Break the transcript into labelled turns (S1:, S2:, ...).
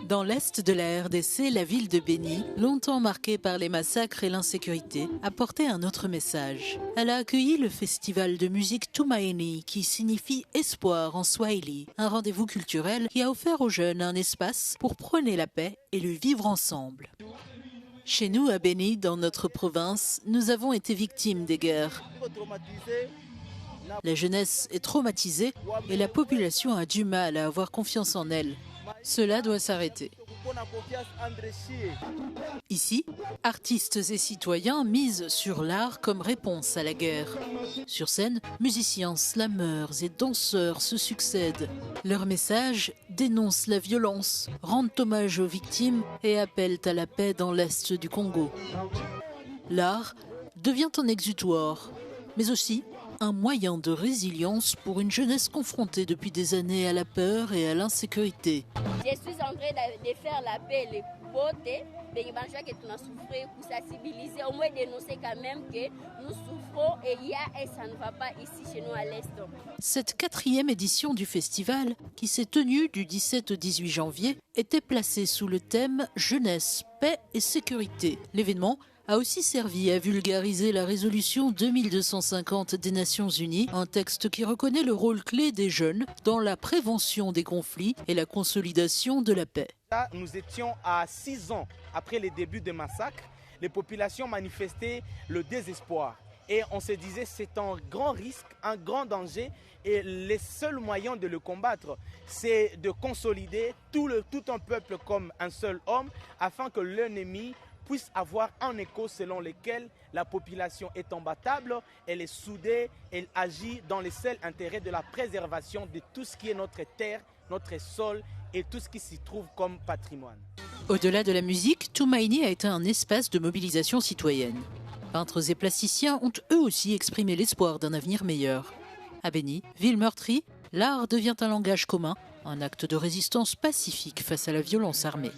S1: Dans l'est de la RDC, la ville de Béni, longtemps marquée par les massacres et l'insécurité, a porté un autre message. Elle a accueilli le festival de musique Tumaini, qui signifie espoir en Swahili, un rendez-vous culturel qui a offert aux jeunes un espace pour prôner la paix et le vivre ensemble. Chez nous, à Béni, dans notre province, nous avons été victimes des guerres. La jeunesse est traumatisée et la population a du mal à avoir confiance en elle. Cela doit s'arrêter. Ici, artistes et citoyens misent sur l'art comme réponse à la guerre. Sur scène, musiciens, slameurs et danseurs se succèdent. Leurs messages dénoncent la violence, rendent hommage aux victimes et appellent à la paix dans l'est du Congo. L'art devient un exutoire, mais aussi un moyen de résilience pour une jeunesse confrontée depuis des années à la peur et à l'insécurité.
S2: Je suis en train de faire la paix, les potes, mais je pense que nous souffrons pour sensibiliser, au moins dénoncer quand même que nous souffrons et ça ne va pas ici chez nous à l'Est.
S1: Cette 4e édition du festival, qui s'est tenue du 17 au 18 janvier, était placée sous le thème Jeunesse, paix et sécurité. L'événement a aussi servi à vulgariser la résolution 2250 des Nations Unies, un texte qui reconnaît le rôle clé des jeunes dans la prévention des conflits et la consolidation de la paix.
S3: Là, nous étions à 6 ans après les débuts des massacres. Les populations manifestaient le désespoir. Et on se disait c'est un grand risque, un grand danger. Et les seuls moyens de le combattre, c'est de consolider tout un peuple comme un seul homme afin que l'ennemi puisse avoir un écho selon lequel la population est imbattable, elle est soudée, elle agit dans les seuls intérêts de la préservation de tout ce qui est notre terre, notre sol et tout ce qui s'y trouve comme patrimoine.
S1: Au-delà de la musique, Tumaini a été un espace de mobilisation citoyenne. Peintres et plasticiens ont eux aussi exprimé l'espoir d'un avenir meilleur. À Béni, ville meurtrie, l'art devient un langage commun, un acte de résistance pacifique face à la violence armée.